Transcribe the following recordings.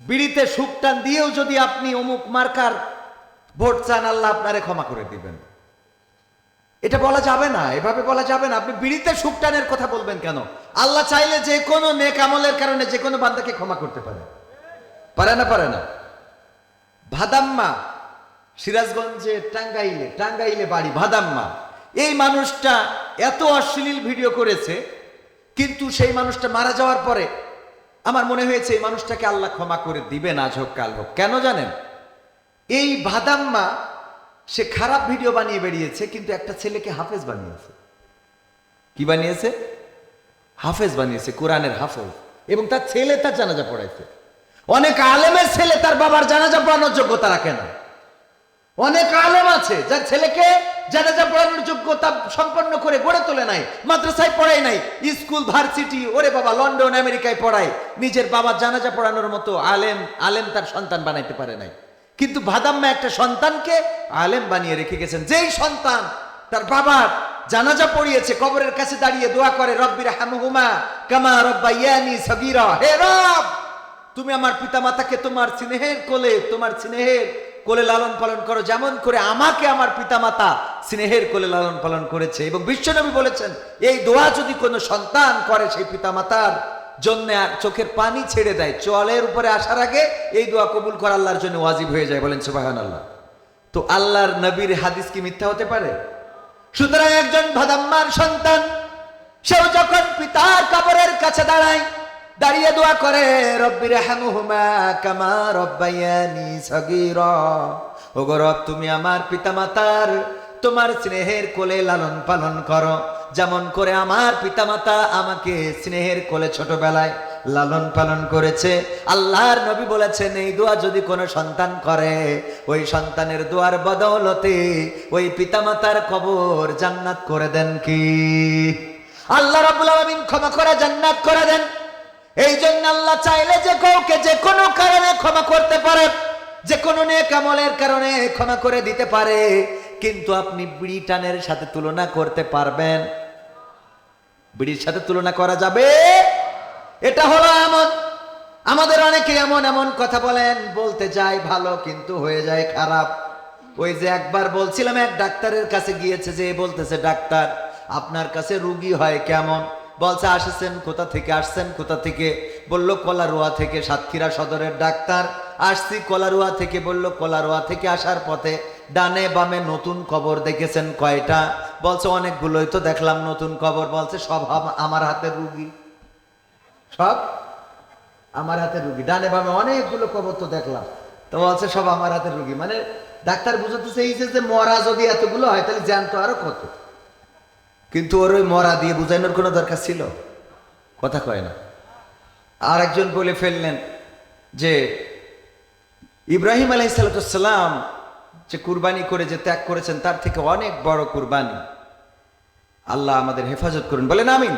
বিড়িতে সুখ টান দিয়েও যদি আপনি অমুক মার্কার ভোট চান, আল্লাহ আপনারে ক্ষমা করে দিবেন। এটা বলা যাবে না, এভাবে বলা যাবে না। আপনি বিড়িতে সুখ টানের কথা বলবেন কেন? আল্লাহ চাইলে যে কোনো নেক আমলের কারণে যে কোনো বান্দাকে ক্ষমা করতে পারে। পারে না? পারে না? ভাদাম্মা, সিরাজগঞ্জে টাঙ্গাইলে বাড়ি ভাদাম্মা। এই মানুষটা এত অশ্লীল ভিডিও করেছে, কিন্তু সেই মানুষটা মারা যাওয়ার পরে আমার মনে হয়েছে এই মানুষটাকে আল্লাহ ক্ষমা করে দিবেন আজ হোক কাল হোক। কেন জানেন? এই ভাদাম্মা সে খারাপ ভিডিও বানিয়ে বেরিয়েছে, কিন্তু একটা ছেলেকে হাফেজ বানিয়েছে। কি বানিয়েছে? হাফেজ বানিয়েছে, কোরআনের হাফেজ। এবং তার ছেলে তার জানাজা পড়াইছে। অনেক আলেমের ছেলে তার বাবার জানাজা পড়ানোর যোগ্যতা রাখে না। অনেক আলেম আছে যার ছেলেকে জানাজা পড়ানোর যোগ্যতা সম্পন্ন করে গড়ে তোলে নাই, মাদ্রাসায় পড়াই নাই, স্কুল ভার্সিটি, ওরে বাবা লন্ডন আমেরিকায় পড়ায়, নিজের বাবার জানাজা পড়ানোর মতো আলেম তার সন্তান বানাইতে পারে নাই। কিন্তু ভাদাম্মা একটা সন্তানকে আলেম বানিয়ে রেখে গেছেন। যেই সন্তান তার বাবার জানাজা পড়িয়েছে, কবরের কাছে দাঁড়িয়ে দোয়া করে, রব্বির হামহুমা কামা রব্বায়ানি সগীরা, হে রব তুমি আমার পিতামাতাকে তোমার স্নেহের কোলে লালন পালন করো, যেমন করে আমাকে আমার পিতামাতা স্নেহের কোলে লালন পালন করেছে। এবং বিশ্বনবী বলেছেন, এই দোয়া যদি কোনো সন্তান করে সেই পিতামাতার জন্য আর চোখের পানি ছেড়ে দেয়, চলের উপরে আসার আগে এই দোয়া কবুল করা আল্লাহর জন্য ওয়াজিব হয়ে যায়। বলেন সুবহানাল্লাহ। তো আল্লাহর নবীর হাদিস কি মিথ্যা হতে পারে? সুতরাং একজন ভাদাম্মার সন্তান সেও যখন পিতার কবরের কাছে দাঁড়িয়ে দোয়া করে, রব্বির হামহুমা কামা রব্বায়ানি সগীরা, ওগো রব তুমি আমার পিতামাতার তোমার স্নেহের কোলে লালন পালন করো, যেমন করে আমার পিতামাতা আমাকে স্নেহের কোলে ছোটবেলায় লালন পালন করেছে। আল্লাহর নবী বলেছেন, এই দোয়া যদি কোনো সন্তান করে, ওই সন্তানের দোয়ার বদৌলতে ওই পিতামাতার কবর জান্নাত করে দেন। কি আল্লাহ রাব্বুল আলামিন ক্ষমা করে জান্নাত করে দেন। এই জন্য আল্লাহ চাইলে যে কাউকে যে কোনো কারণে ক্ষমা করতে পারে, যে কোনো নেক আমলের কারণে ক্ষমা করে দিতে পারে। কিন্তু আপনি বিড়ি টানের সাথে তুলনা করতে পারবেন? বিড়ির সাথে তুলনা করা যাবে? এটা হলো এমন, আমাদের অনেকে এমন কথা বলতে যায় ভালো, কিন্তু হয়ে যায় খারাপ। ওই যে একবার বলছিলাম, এক ডাক্তারের কাছে গিয়েছে, যে বলতেছে, ডাক্তার আপনার কাছে রুগী হয় কেমন? বলছে, আসছেন কোথা থেকে? বলল, কলারোয়া থেকে, সাতক্ষীরা সদরের ডাক্তার। আসছি কলারোয়া থেকে। বলল, কলারোয়া থেকে আসার পথে ডানে বামে নতুন কবর দেখেছেন কয়টা? বলছে, অনেকগুলোই তো দেখলাম নতুন কবর। বলছে, সব আমার হাতের রুগী, সব আমার হাতের রুগী। ডানে বামে অনেকগুলো কবর তো দেখলাম। তো বলছে, সব আমার হাতের রুগী। মানে ডাক্তার বুঝাতেছে এই যে মরা যদি এতগুলো হয়, তাহলে জ্যান্ত আরো কত। কিন্তু ওর ওই মরা দিয়ে বুঝানোর কোনো দরকার ছিল? কথা কয় না। আর একজন বলে ফেললেন যে ইব্রাহিম আলাইহিসসালাম যে কুরবানি করে যে ত্যাগ করেছেন, তার থেকে অনেক বড় কুরবানি। আল্লাহ আমাদের হেফাজত করুন, বলেন আমিন।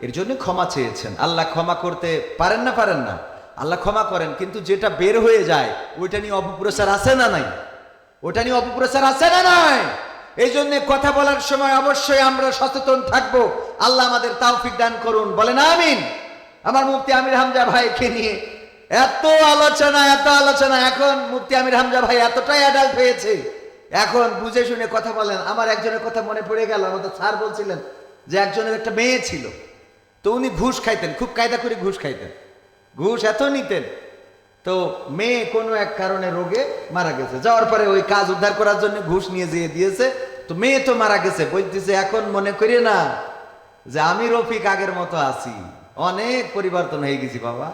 এর জন্য ক্ষমা চেয়েছেন। আল্লাহ ক্ষমা করতে পারেন না? আল্লাহ ক্ষমা করেন, কিন্তু যেটা বের হয়ে যায় ওইটা নিয়ে অপপ্রচার আছে না নাই? এই জন্য কথা বলার সময় অবশ্যই আমরা সচেতন থাকবো। আল্লাহ আমাদের তাওফিক দান করুন, বলেন আমিন। আমার মুফতি আমির হামজা ভাইকে নিয়ে এত আলোচনা। এখন মুফতি আমির হামজা ভাই এতটাই অ্যাডাল্ট হয়েছে, এখন বুঝে শুনে কথা বলেন। আমার একজনের কথা মনে পড়ে গেল, আমাদের স্যার বলছিলেন যে একজনের একটা মেয়ে ছিল, তো উনি ঘুষ খাইতেন, খুব কায়দা করে ঘুষ খাইতেন, ঘুষ এত নিতেন। তো মেয়ে কোনো এক কারণে রোগে মারা গেছে, যাওয়ার পরে ওই কাজ উদ্ধার করার জন্য ঘুষ নিয়ে যেয়ে দিয়েছে। তো মেয়ে তো মারা গেছে, বলতেছে, এখন মনে করি না যে আমি রফিক আগের মতো আছি, অনেক পরিবর্তন হয়ে গেছি বাবা।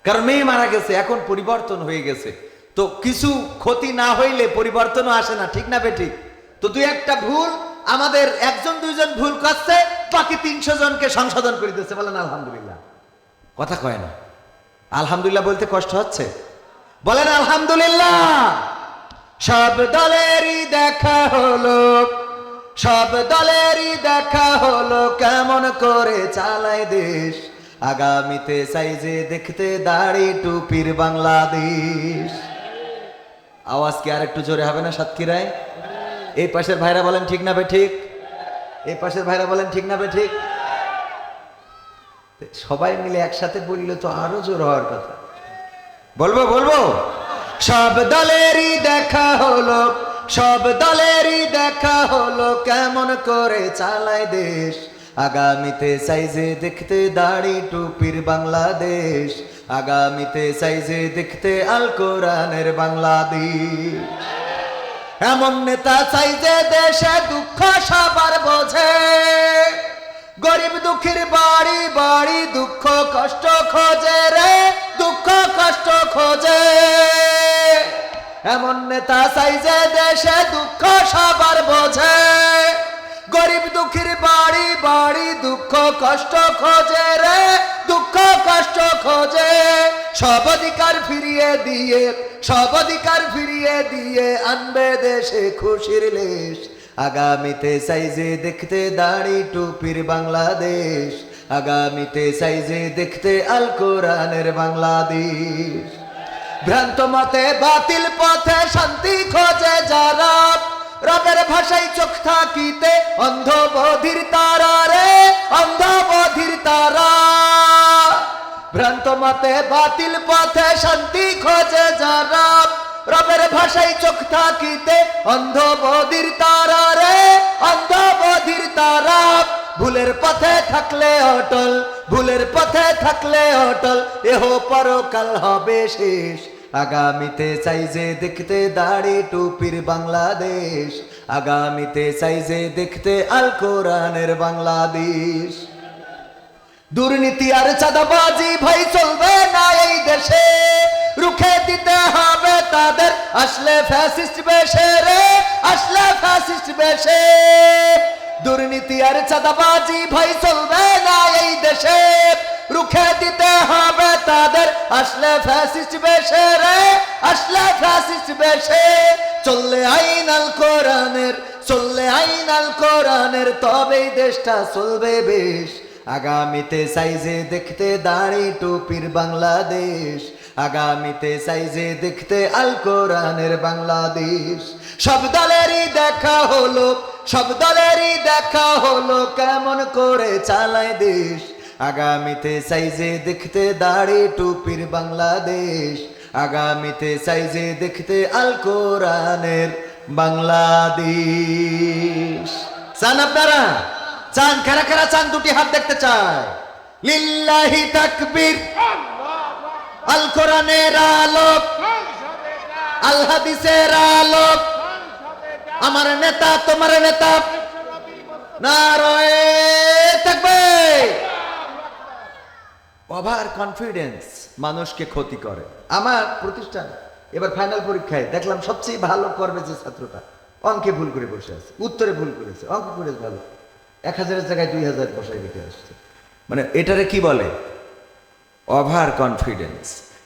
কারণ মেয়ে মারা গেছে, এখন পরিবর্তন হয়ে গেছে। তো কিছু ক্ষতি না হইলে পরিবর্তনও আসে না, ঠিক না বেঠিক? তো দুই একটা ভুল আমাদের একজন দুইজন ভুল করছে, বাকি 300 জনকে সংশোধন করে দিচ্ছে। বলেন আলহামদুলিল্লাহ। কথা কয় না? আলহামদুলিল্লাহ বলতে কষ্ট হচ্ছে? বলেন আলহামদুলিল্লাহ। সব দলেরই দেখা হলো কেমন করে চালায় দেশ, আগামীতে চাই যে দেখতে দাড়ি টুপির বাংলাদেশ। আওয়াজ কি আর একটু জোরে হবে না সাতক্ষীরায়? এই পাশের ভাইরা বলেন ঠিক না বেঠিক? সবাই মিলে একসাথে বললে তো আরো জোর হওয়ার কথা। বলবো বলবো, সব দলেরই দেখা হলো, সব দলেরই দেখা হলো, কেমন করে চালায় দেশ। আগামীতে সাইজে দেখতে দাড়ি টুপির বাংলাদেশ, আগামীতে সাইজে দেখতে আল কোরআনের বাংলাদেশ। এমন নেতা চাই যে দেশে দুঃখ সবার বোঝে, গরিব দুঃখীর বাড়ি বাড়ি দুঃখ কষ্ট খোঁজে রে, দুঃখ কষ্ট খোঁজে। এমন নেতা চাই যে দেশে দুঃখ সবার বোঝে, গরিব দুঃখীর বাড়ি বাড়ি দুঃখ কষ্ট খোঁজে রে, দুঃখ কষ্ট খোঁজে। সব অধিকার ফিরিয়ে দিয়ে, সব অধিকার ফিরিয়ে দিয়ে আনবে দেশে খুশির লেশ। আগামীতে সাইজে দেখতে দাড়ি টুপির বাংলাদেশ, আগামীতে সাইজে দেখতে আল কোরআনের বাংলাদেশ। ভ্রান্ত মতে বাতিল পথে শান্তি খোঁজে যারা, রবের ভাষায় চোখ থাকিতে অন্ধ বধির তারা রে, অন্ধ বধির তারা। ভ্রান্ত মতে বাতিল পথে শান্তি খোঁজে যারা, রবের ভাষায় চোখ থাকিতে অন্ধ বধির তারা রে, অন্ধ বধির তারা। ভুলের পথে থাকলে অটল, ভুলের পথে থাকলে অটল, এহ পরকাল হবে শেষ। আগামীতে সাইজে দেখতে দাড়ি টুপির বাংলাদেশ, আগামীতে সাইজে দেখতে আল কোরআনের বাংলাদেশ। দুর্নীতি আর চাঁদাবাজি ভাই চলবে না এই দেশে, রুখে দিতে হবে তাদের আসলে ফ্যাসিস্ট বেশে রে, আসলে ফ্যাসিস্ট বেশে। দুর্নীতি আর চাঁদাবাজি ভাই চলবে না এই দেশে, রুখে দিতে হবে তাদের আসলে ফ্যাসিস্ট বেশে রে, আসলে ফ্যাসিস্ট বেশে। চললে আইন আল কোরআনের, চললে আইন আল কোরআনের, তবেই দেশটা চলবে বেশ। আগামীতে সাইজে দেখতে দাড়ি টুপির বাংলাদেশ, আগামীতে সাইজে দেখতে আল কোরআনের বাংলাদেশ। সব দলেরই দেখা হলো, সব দলেরই দেখা হলো, কেমন করে চালায় দেশ। আগামীতে সাইজে দেখতে দাড়ি টুপির বাংলাদেশ, আগামীতে সাইজে দেখতে আল কোরআনের বাংলাদেশ। চান আপনারা? চান? কারা কারা চান? দুটি হাত দেখতে চায়। লিল্লাহি তাকবীর। আল কোরআনের আলো, আল হাদিসের আলো, আমার নেতা তোমার নেতা, নারায়ে তাকবীর। ওভার কনফিডেন্স মানুষকে ক্ষতি করে। আমার প্রতিষ্ঠান এবার ফাইনাল পরীক্ষায় দেখলাম সবচেয়ে ভালো করবে যে ছাত্রটা, অঙ্কে ভুল করে বসে আছে, উত্তরে ভুল করেছে, অঙ্ক করে ভালো, 1000-এর জায়গায় 2000 বসায় রেখে আসছে। মানে এটারে কি বলে? Over confidence.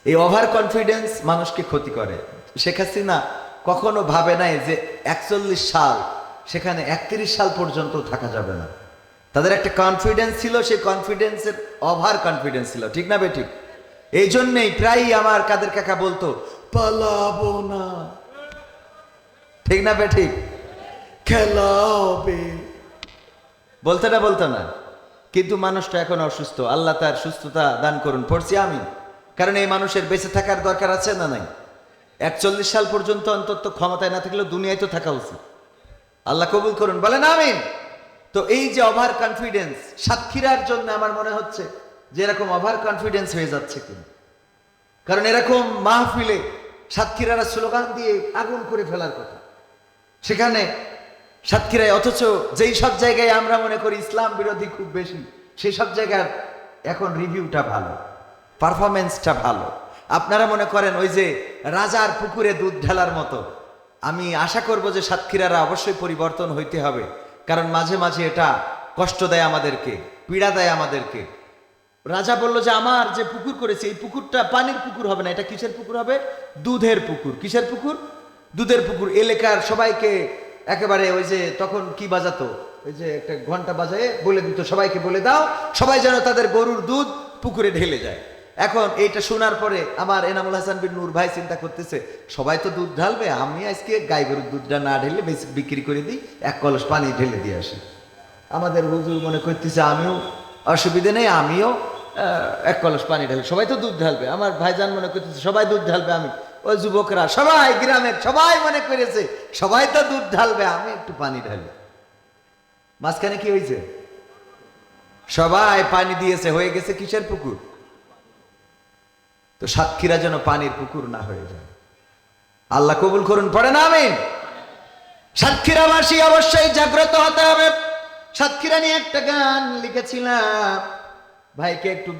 এই ওভার কনফিডেন্স মানুষকে ক্ষতি করে। শেখ হাসিনা কখনো ভাবে নাই যে 41 সাল, সেখানে 31 সাল পর্যন্ত থাকা যাবে না। তাদের একটা কনফিডেন্স ছিল, সেই কনফিডেন্সের ওভার কনফিডেন্স ছিল, ঠিক না বেঠিক? এই জন্যেই প্রায়ই আমার কাদের কাকা বলতো পালাবো না, ঠিক না বেঠিক? খেলা হবে, বলতে না বলতো না। কিন্তু মানুষটা এখন অসুস্থ, আল্লাহ তার সুস্থতা দান করুন, পড়ছি আমি। কারণ এই মানুষের বেঁচে থাকার দরকার আছে না নাই? 41 সাল পর্যন্ত অন্তত ক্ষমতায় না থাকলেও দুনিয়ায় তো থাকা উচিত। আল্লাহ কবুল করুন, বলেন আমিন। তো এই যে ওভার কনফিডেন্স, সাতক্ষীরার জন্য আমার মনে হচ্ছে যে এরকম ওভার কনফিডেন্স হয়ে যাচ্ছে কিনা। কারণ এরকম মাহফিলে সাতক্ষীরারা স্লোগান দিয়ে আগুন করে ফেলার কথা, সেখানে সাতক্ষীরায়, অথচ যেই সব জায়গায় আমরা মনে করি ইসলাম বিরোধী খুব বেশি, সেই সব জায়গার এখন রিভিউটা ভালো, পারফরমেন্সটা ভালো। আপনারা মনে করেন ওই যে রাজার পুকুরে দুধ ঢালার মতো। আমি আশা করব যে সাতক্ষীরারা অবশ্যই পরিবর্তন হইতে হবে, কারণ মাঝে মাঝে এটা কষ্ট দেয় আমাদেরকে, পীড়া দেয় আমাদেরকে। রাজা বলল যে আমার যে পুকুর করেছে এই পুকুরটা পানির পুকুর হবে না, এটা কিসের পুকুর হবে? দুধের পুকুর। কিসের পুকুর? দুধের পুকুর। এলাকার সবাইকে একেবারে ওই যে তখন কি বাজাতো, ওই যে একটা ঘন্টা বাজায় বলে দিত সবাইকে, বলে দাও সবাই যেন তাদের গরুর দুধ পুকুরে ঢেলে যায়। এখন এইটা শোনার পরে আমার এনামুল হাসান বিন নূর ভাই চিন্তা করতেছে, সবাই তো দুধ ঢালবে, আমি আজকে গাই গরুর দুধটা না ঢেলে বিক্রি করে দিই, 1 কলস পানি ঢেলে দিয়ে আসি। আমাদের হুজুর মনে করতেছে আমিও অসুবিধে নেই, আমিও এক কলস পানি ঢালবে, সবাই তো দুধ ঢালবে। আমার ভাইজান মনে করতেছে সবাই দুধ ঢালবে, আমি ওই যুবকরা সবাই গ্রামের সবাই মনে করেছে সবাই তো দুধ ঢালবে, আমি একটু পানি ঢালি। মাঝখানে কি হয়েছে? সবাই পানি দিয়েছে, হয়ে গেছে কিসের পুকুর? তো সাতক্ষীরা যেন পানির পুকুর না হয়ে যায়। আল্লাহ কবুল করুন, পড়ে না আমিন। সাতক্ষীরাবাসী অবশ্যই জাগ্রত হতে হবে। সাতক্ষীরা নিয়ে একটা গান লিখেছিলাম, ভাইকে একটু